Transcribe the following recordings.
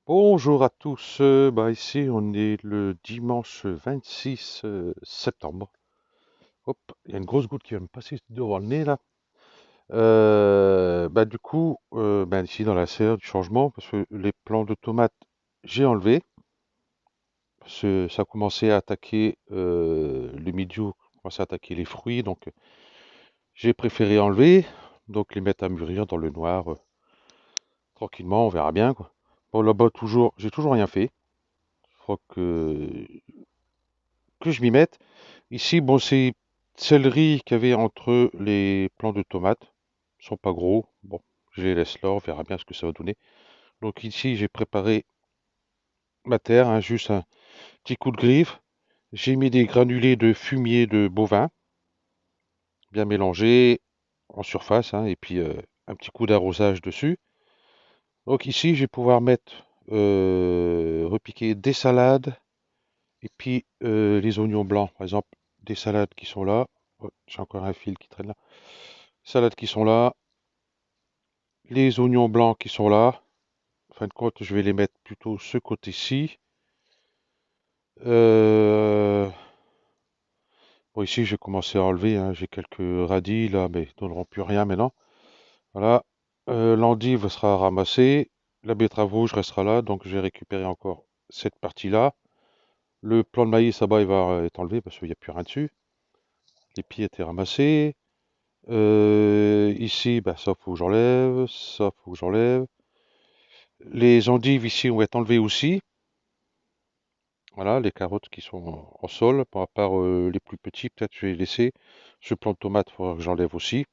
Bonjour à tous, ici on est le dimanche 26 septembre. Hop, il y a une grosse goutte qui va me passer devant le nez là. Ici dans la serre du changement, parce que les plants de tomates j'ai enlevé, parce que ça a commencé à attaquer le milieu, commençait à attaquer les fruits, donc j'ai préféré enlever, donc les mettre à mûrir dans le noir, tranquillement, on verra bien quoi. Bon là-bas toujours, j'ai toujours rien fait. Faut que je m'y mette. Ici, bon, c'est céleri qu'il y avait entre les plants de tomates. Ils sont pas gros. Bon, je les laisse là, on verra bien ce que ça va donner. Donc ici, j'ai préparé ma terre, hein, juste un petit coup de griffe. J'ai mis des granulés de fumier de bovin, bien mélangés en surface, hein, et puis un petit coup d'arrosage dessus. Donc ici, je vais pouvoir mettre, repiquer des salades, et puis les oignons blancs, par exemple, des salades qui sont là. Oh, j'ai encore un fil qui traîne là. Salades qui sont là, les oignons blancs qui sont là. En fin de compte, je vais les mettre plutôt ce côté-ci. Euh, Bon, ici, j'ai commencé à enlever, hein. J'ai quelques radis là, mais ils donneront plus rien maintenant. Voilà. L'endive sera ramassée. La betterave rouge restera là, donc je vais récupérer encore cette partie-là. Le plant de maïs là-bas, il va être enlevé parce qu'il n'y a plus rien dessus. Les pieds étaient ramassés. Ici, bah, ça faut que j'enlève. Ça faut que j'enlève. Les endives ici vont être enlevées aussi. Voilà, les carottes qui sont en sol, à part les plus petits, peut-être je vais les laisser. Ce plant de tomate, il faudra que j'enlève aussi.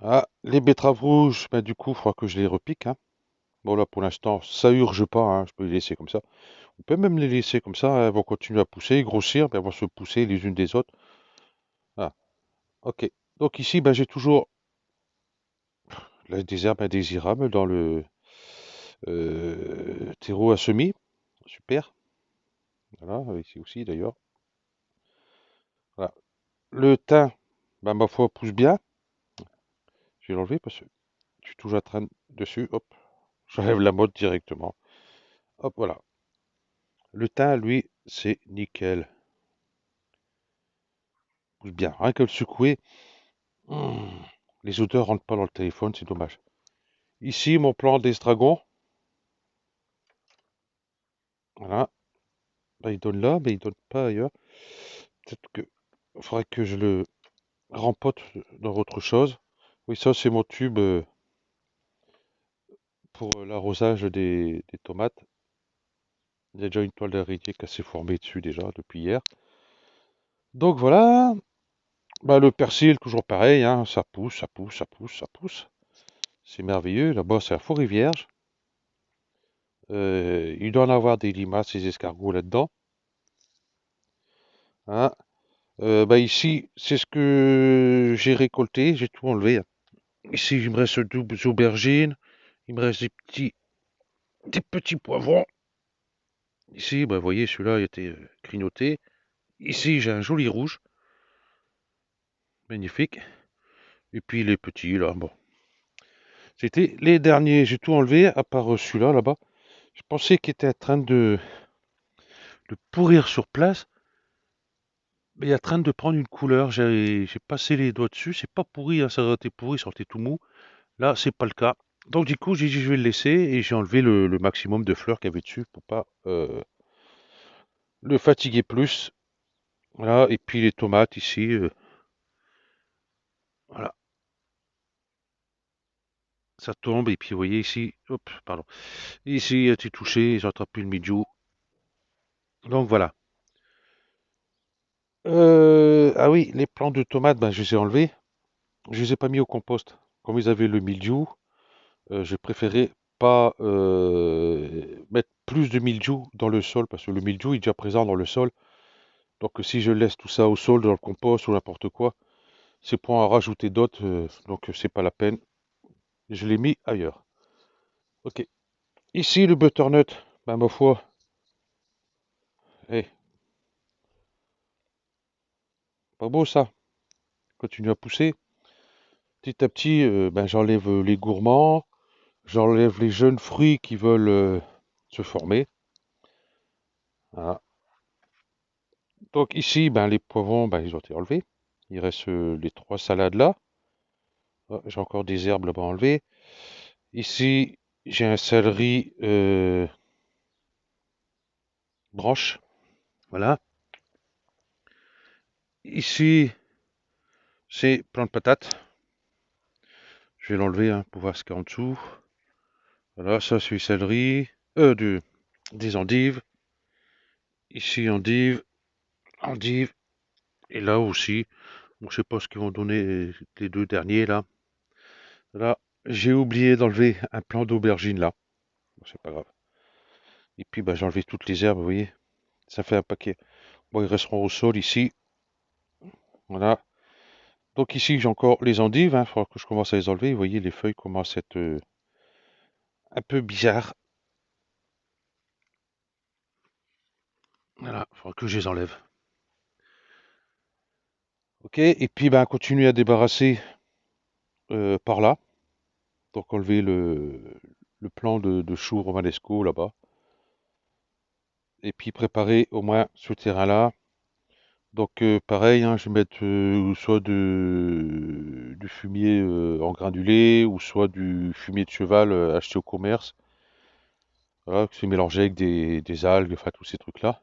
Ah, les betteraves rouges, ben, du coup, il faudra que je les repique, hein. Bon, là, pour l'instant, ça urge pas, hein, je peux les laisser comme ça. On peut même les laisser comme ça, elles vont continuer à pousser, grossir, ben, elles vont se pousser les unes des autres. Ah, ok. Donc ici, ben, j'ai toujours des herbes indésirables dans le terreau à semis. Super. Voilà, ici aussi d'ailleurs. Voilà. Le thym, ben, ma foi, pousse bien. Je vais l'enlever parce que je suis toujours en train dessus. Hop, j'enlève la mode directement. Hop, voilà. Le thym, lui, c'est nickel. Pousse bien. Rien que le secouer, hmm, les odeurs rentrent pas dans le téléphone, c'est dommage. Ici, mon plan d'estragon. Voilà. Là, il donne là, mais il donne pas ailleurs. Peut-être que faudrait que je le rempote dans autre chose. Oui, ça, c'est mon tube pour l'arrosage des tomates. Il y a déjà une toile d'araignée qui s'est formée dessus déjà depuis hier. Donc voilà. Bah, le persil, toujours pareil, hein, ça pousse, ça pousse, ça pousse, ça pousse. C'est merveilleux. Là-bas, c'est la forêt vierge. Il doit en avoir des limaces, des escargots là-dedans, hein. Bah ici, c'est ce que j'ai récolté, j'ai tout enlevé, hein. Ici, il me reste deux aubergines, il me reste des petits poivrons. Ici, bah, vous voyez, celui-là, il était grignoté. Ici, j'ai un joli rouge, magnifique. Et puis les petits, là, bon. C'était les derniers, j'ai tout enlevé, à part celui-là, là-bas. Je pensais qu'il était en train de pourrir sur place, mais il est en train de prendre une couleur. J'ai passé les doigts dessus, c'est pas pourri, hein, ça aurait été pourri, ça aurait été tout mou. Là, c'est pas le cas. Donc du coup, j'ai dit je vais le laisser et j'ai enlevé le maximum de fleurs qu'il y avait dessus pour pas le fatiguer plus. Voilà, et puis les tomates ici, voilà, ça tombe et puis vous voyez ici, hop, pardon, ici a été touché, j'ai attrapé le milieu. Donc voilà. Ah oui, les plants de tomates, ben, je les ai enlevés. Je les ai pas mis au compost. Comme ils avaient le mildiou, j'ai préféré pas mettre plus de mildiou dans le sol parce que le mildiou est déjà présent dans le sol. Donc si je laisse tout ça au sol, dans le compost ou n'importe quoi, c'est pour en rajouter d'autres, donc c'est pas la peine. Je l'ai mis ailleurs. Ok. Ici le butternut, ben ma foi, eh, pas beau ça. Continue à pousser. Petit à petit, ben j'enlève les gourmands. J'enlève les jeunes fruits qui veulent se former. Voilà. Donc ici, ben, les poivrons, ben, ils ont été enlevés. Il reste les trois salades là. Ah, j'ai encore des herbes là-bas enlevées. Ici, j'ai un céleri branche. Voilà. Ici, c'est plein de patates. Je vais l'enlever hein, pour voir ce qu'il y a en dessous. Voilà, ça c'est du céleri. Des endives. Ici, endives, endives. Et là aussi. Bon, je sais pas ce qu'ils vont donner les deux derniers là. Là, j'ai oublié d'enlever un plant d'aubergine là. Bon, c'est pas grave. Et puis bah, j'ai enlevé toutes les herbes, vous voyez. Ça fait un paquet. Bon, ils resteront au sol ici. Voilà. Donc ici j'ai encore les endives. Il faudra que je commence à les enlever. Vous voyez, les feuilles commencent à être un peu bizarres. Voilà, il faudra que je les enlève. Ok, et puis ben, continuer à débarrasser par là. Donc enlever le plant de chou romanesco là-bas. Et puis préparer au moins ce terrain-là. Donc pareil, hein, je vais mettre soit du fumier en granulé ou soit du fumier de cheval acheté au commerce. Voilà, que c'est mélangé avec des algues, enfin tous ces trucs-là.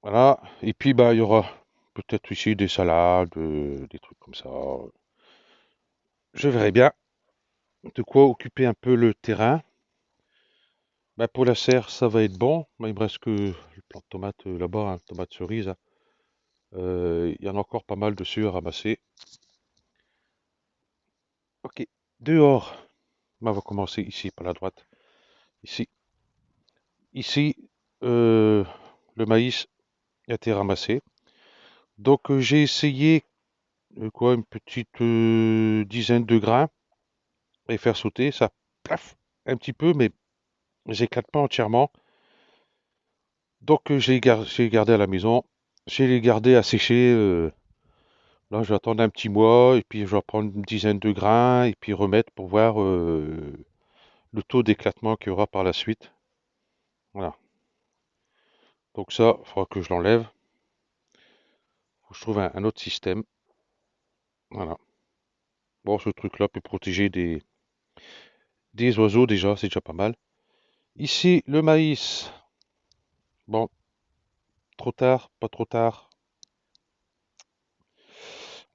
Voilà, et puis bah il y aura peut-être ici des salades, des trucs comme ça. Je verrai bien de quoi occuper un peu le terrain. Bah, pour la serre, ça va être bon. Bah, il me reste que le plant de tomate là-bas, hein, tomate cerise, hein. Il y en a encore pas mal dessus à ramasser. Ok, dehors. Bah, on va commencer ici, par la droite. Ici. Ici, euh, le maïs a été ramassé. Donc j'ai essayé une petite dizaine de grains et faire sauter. Ça plaf un petit peu, mais j'éclate pas entièrement. Donc j'ai gardé à la maison. J'ai les gardé à sécher. Là, je vais attendre un petit mois et puis je vais prendre une dizaine de grains et puis remettre pour voir le taux d'éclatement qu'il y aura par la suite. Voilà. Donc ça, il faudra que je l'enlève. Faut que je trouve un autre système. Voilà. Bon, ce truc-là peut protéger des oiseaux déjà, c'est déjà pas mal. Ici, le maïs. Bon, trop tard, pas trop tard.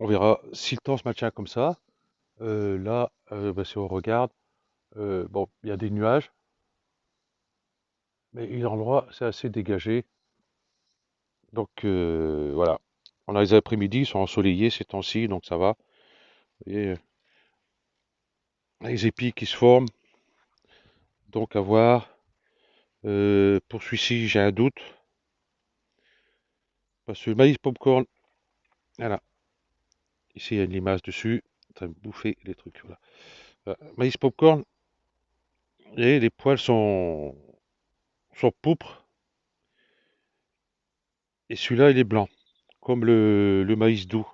On verra si le temps se maintient comme ça. Là, bah, si on regarde, bon, il y a des nuages, mais l'endroit, c'est assez dégagé. Donc, voilà. On a les après-midi, ils sont ensoleillés ces temps-ci, donc ça va. Vous voyez, les épis qui se forment, donc à voir. Pour celui-ci, j'ai un doute. Parce que le maïs popcorn, voilà. Ici, il y a une limace dessus. En train de bouffer les trucs. Voilà. Maïs popcorn, et les poils sont pourpres. Et celui-là, il est blanc. Comme le maïs doux.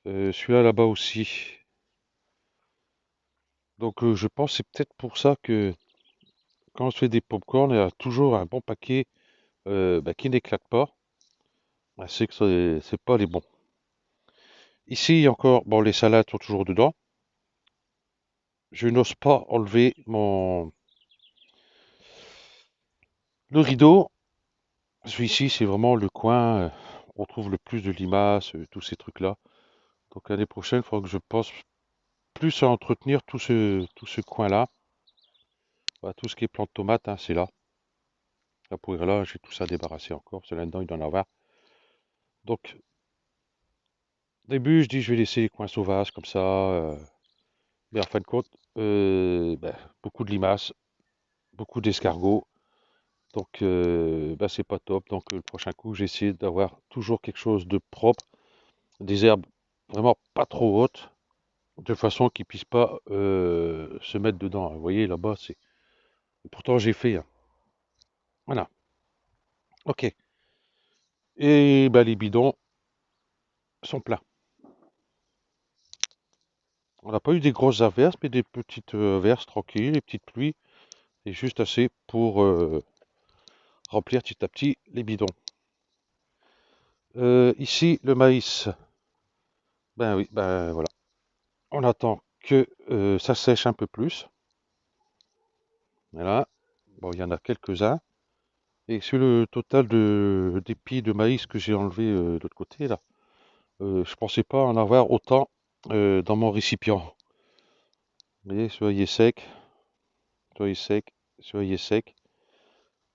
Celui-là là-bas aussi. Donc je pense que c'est peut-être pour ça que quand on se fait des pop-corn, il y a toujours un bon paquet bah, qui n'éclate pas. Ah, c'est que c'est pas les bons. Ici, il y a encore, bon, les salades sont toujours dedans. Je n'ose pas enlever le rideau. Celui-ci, c'est vraiment le coin où on trouve le plus de limaces, tous ces trucs-là. Donc l'année prochaine, il faudra que je pense plus à entretenir tout ce coin-là. Voilà, tout ce qui est plante de tomate, hein, c'est là. Là, pour là, j'ai tout ça débarrassé encore, parce que là-dedans, il doit en avoir. Donc, au début, je dis, je vais laisser les coins sauvages comme ça. Mais en fin de compte, ben, beaucoup de limaces, beaucoup d'escargots. Donc, ben, c'est pas top. Donc, le prochain coup, j'ai essayé d'avoir toujours quelque chose de propre, des herbes vraiment pas trop hautes, de façon qu'ils puissent pas se mettre dedans. Vous voyez, là-bas, c'est. Et pourtant, j'ai fait, hein. Voilà. Ok. Et ben, les bidons sont pleins. On n'a pas eu des grosses averses, mais des petites averses tranquilles, des petites pluies, et juste assez pour remplir petit à petit les bidons. Ici, le maïs, ben oui, ben voilà. On attend que ça sèche un peu plus. Voilà. Bon, il y en a quelques-uns. Et sur le total d'épis de maïs que j'ai enlevé de l'autre côté, là, je pensais pas en avoir autant dans mon récipient. Vous voyez, soyez sec, soyez sec, soyez sec.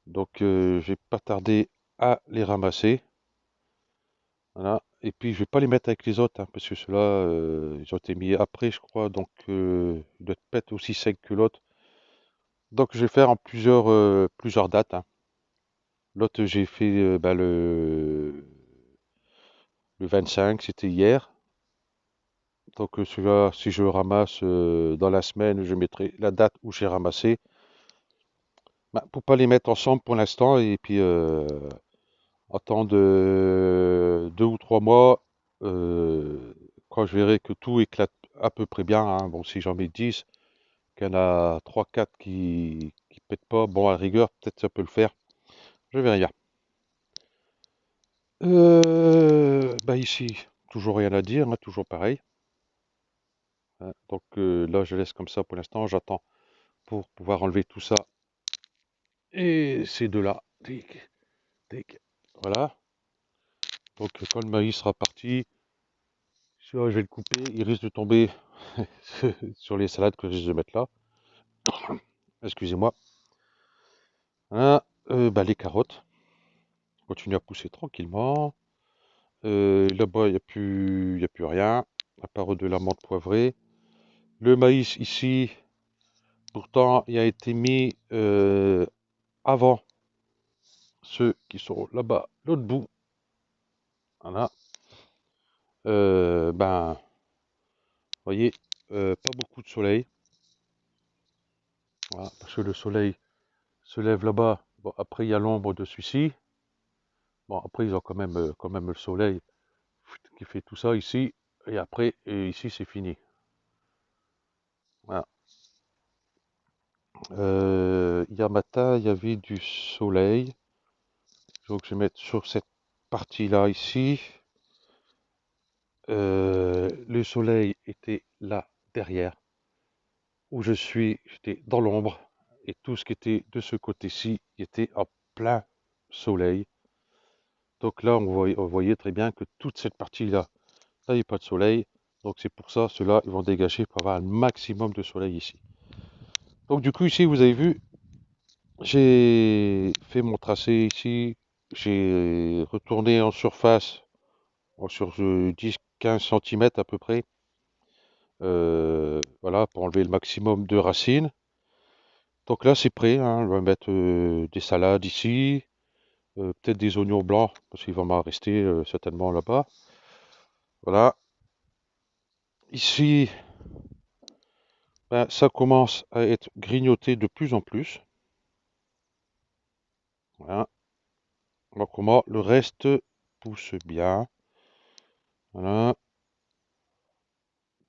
Donc, je vais pas tarder à les ramasser. Voilà. Et puis, je vais pas les mettre avec les autres, hein, parce que ceux-là, ils ont été mis après, je crois. Donc, ils doivent pas être aussi secs que l'autre. Donc, je vais faire en plusieurs dates, hein. L'autre, j'ai fait bah, le 25, c'était hier. Donc, celui-là, si je le ramasse dans la semaine, je mettrai la date où j'ai ramassé. Bah, pour pas les mettre ensemble pour l'instant. Et puis, attendre 2 ou 3 mois, quand je verrai que tout éclate à peu près bien, hein. Bon, si j'en mets 10, qu'il y en a 3, 4 qui pètent pas, bon, à la rigueur, peut-être ça peut le faire. Je verrai bien. Bah ici, toujours rien à dire, hein, toujours pareil, hein. Donc là, je laisse comme ça pour l'instant, j'attends pour pouvoir enlever tout ça. Et ces deux-là, tic, tic, voilà. Donc quand le maïs sera parti, je vais le couper, il risque de tomber sur les salades que je risque de mettre là. Excusez-moi. Hein, bah, les carottes continuent à pousser tranquillement. Là-bas, y a plus rien, à part de la menthe poivrée. Le maïs ici, pourtant, il a été mis avant ceux qui sont là-bas, l'autre bout. Voilà. Ben, vous voyez, pas beaucoup de soleil. Voilà, parce que le soleil se lève là-bas. Bon, après, il y a l'ombre de celui-ci. Bon, après, ils ont quand même le soleil qui fait tout ça ici. Et après, et ici, c'est fini. Voilà. Hier matin, il y avait du soleil. Donc, je vais mettre sur cette partie-là ici. Le soleil était là, derrière, où je suis. J'étais dans l'ombre. Et tout ce qui était de ce côté-ci était en plein soleil. Donc là, on voyait très bien que toute cette partie-là, il n'y avait pas de soleil. Donc c'est pour ça, ceux-là, ils vont dégager pour avoir un maximum de soleil ici. Donc du coup, ici, vous avez vu, j'ai fait mon tracé ici. J'ai retourné en surface, sur 10-15 cm à peu près. Voilà, pour enlever le maximum de racines. Donc là, c'est prêt, hein. Je vais mettre des salades ici, peut-être des oignons blancs, parce qu'il va m'en rester certainement là-bas. Voilà. Ici, ben, ça commence à être grignoté de plus en plus. Voilà. Donc comment le reste pousse bien. Voilà.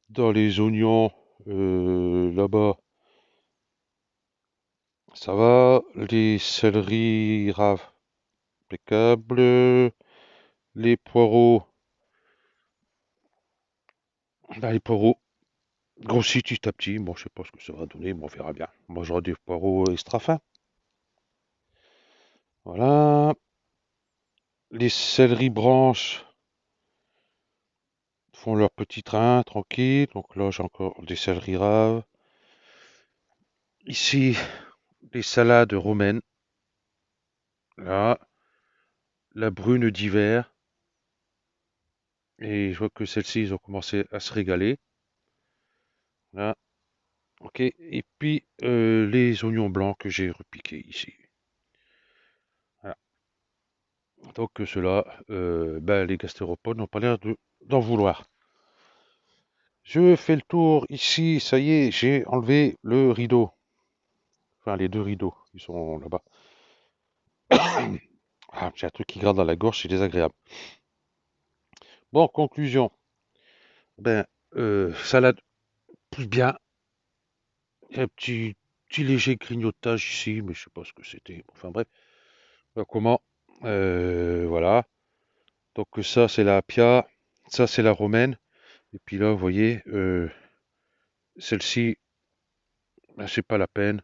Dans les oignons, là-bas, ça va. Les céleris raves, impeccable. Les poireaux, ben, les poireaux grossis petit à petit. Bon, je sais pas ce que ça va donner, mais on verra bien. Moi, j'aurai des poireaux extra fins. Voilà. Les céleris branches font leur petit train tranquille. Donc là, j'ai encore des céleris raves. Ici, les salades romaines. Là, la brune d'hiver. Et je vois que celles-ci, ils ont commencé à se régaler. Là, ok. Et puis, les oignons blancs que j'ai repiqués ici. Voilà. Donc, ceux-là, ben, les gastéropodes n'ont pas l'air d'en vouloir. Je fais le tour ici. Ça y est, j'ai enlevé le rideau. Enfin, les deux rideaux. Ils sont là-bas. Ah, j'ai un truc qui gratte dans la gorge, c'est désagréable. Bon, conclusion. Ben, salade pousse bien. Il y a un petit léger grignotage ici, mais je sais pas ce que c'était. Enfin bref, voilà comment. Voilà. Donc ça c'est la Appia, ça c'est la romaine. Et puis là, vous voyez, celle-ci, ben, c'est pas la peine.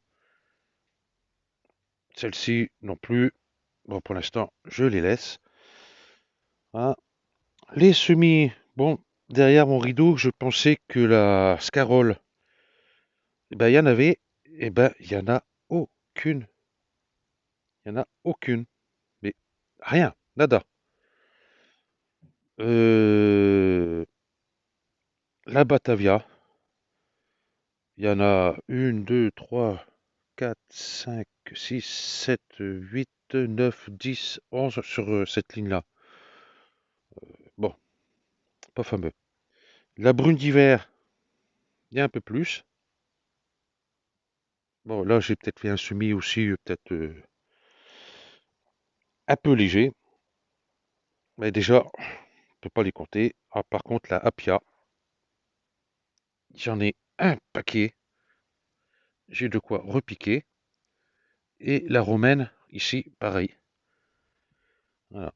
Celle-ci non plus. Bon, pour l'instant, je les laisse. Hein. Les semis, bon, derrière mon rideau, je pensais que la scarole, eh ben, il y en avait. Eh ben, il y en a aucune. Il y en a aucune. Mais rien, nada. Euh, la Batavia, il y en a une, deux, trois, quatre, cinq, six, sept, huit, neuf, 10, 11 sur cette ligne-là. Bon, pas fameux. La brune d'hiver, il y a un peu plus. Bon, là, j'ai peut-être fait un semis aussi, peut-être un peu léger. Mais déjà, on ne peut pas les compter. Ah, par contre, la Appia, j'en ai un paquet. J'ai de quoi repiquer. Et la romaine, ici, pareil. Voilà.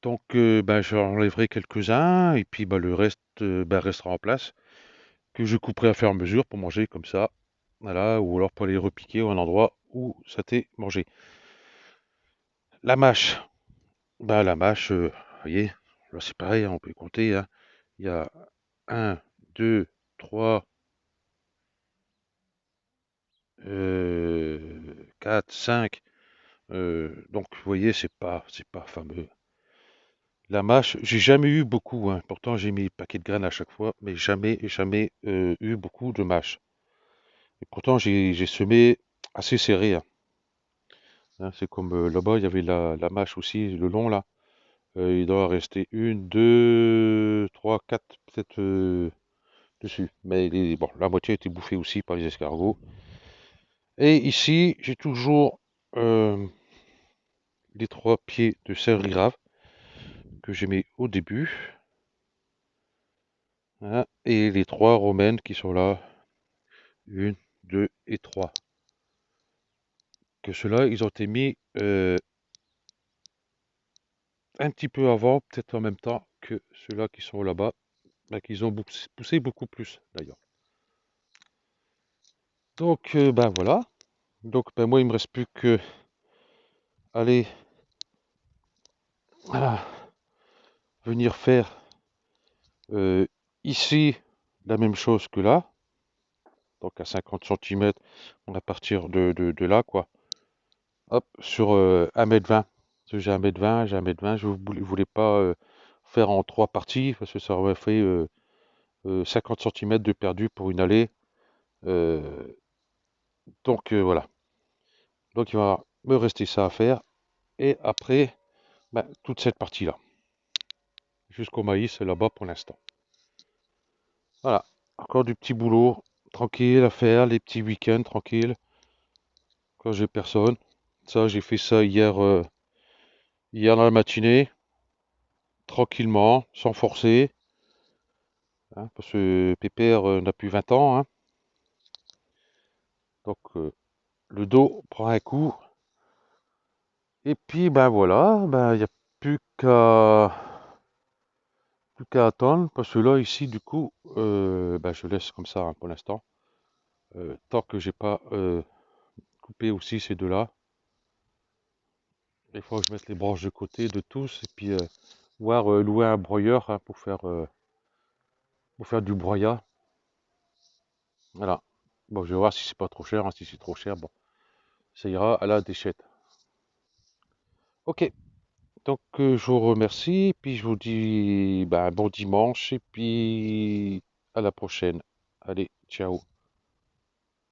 Donc, ben, j'enlèverai quelques-uns. Et puis, ben, le reste ben, restera en place. Que je couperai à faire mesure pour manger comme ça. Voilà. Ou alors pour les repiquer à un endroit où ça t'est mangé. La mâche. Ben, la mâche, vous voyez, là, c'est pareil, hein, on peut compter, hein. Il y a un, 2, 3, 4, 5. Donc, vous voyez, c'est pas fameux. La mâche, j'ai jamais eu beaucoup, hein. Pourtant, j'ai mis paquet de graines à chaque fois, mais jamais, jamais eu beaucoup de mâche. Et pourtant, j'ai semé assez serré, hein. Hein, c'est comme là-bas, il y avait la mâche aussi, le long là. Il doit rester une, deux, trois, quatre, peut-être dessus. Mais bon, la moitié a été bouffée aussi par les escargots. Et ici, j'ai toujours euh, les trois pieds de céleri rave que j'ai mis au début. Hein, et les trois romaines qui sont là. Une, deux et trois. Que ceux-là, ils ont été mis un petit peu avant, peut-être en même temps que ceux-là qui sont là-bas. Ben, qu'ils ont poussé beaucoup plus d'ailleurs. Donc, ben voilà. Donc, ben moi, il me reste plus que aller ah, venir faire euh, ici la même chose que là. Donc, à 50 centimètres, on va partir de là, quoi. Hop, sur 1,20 m. J'ai 1,20 m, j'ai 1,20 m. Je ne voulais pas faire en trois parties parce que ça aurait fait 50 centimètres de perdu pour une allée. Euh, donc, voilà. Donc, il va me rester ça à faire. Et après, ben, toute cette partie-là. Jusqu'au maïs là-bas pour l'instant. Voilà. Encore du petit boulot tranquille à faire, les petits week-ends tranquilles quand j'ai personne. Ça, j'ai fait ça hier dans la matinée, tranquillement, sans forcer, hein, parce que Pépère n'a plus 20 ans, hein. Donc le dos prend un coup. Et puis ben voilà, ben il n'y a plus qu'à attendre, parce que là ici du coup, ben, je laisse comme ça, hein, pour l'instant. Tant que j'ai pas coupé aussi ces deux-là. Il faut que je mette les branches de côté de tous et puis voir louer un broyeur, hein, pour faire du broyat. Voilà. Bon, je vais voir si c'est pas trop cher, hein. Si c'est trop cher, bon, ça ira à la déchette. Ok, donc je vous remercie, puis je vous dis ben, bon dimanche et puis à la prochaine. Allez, ciao.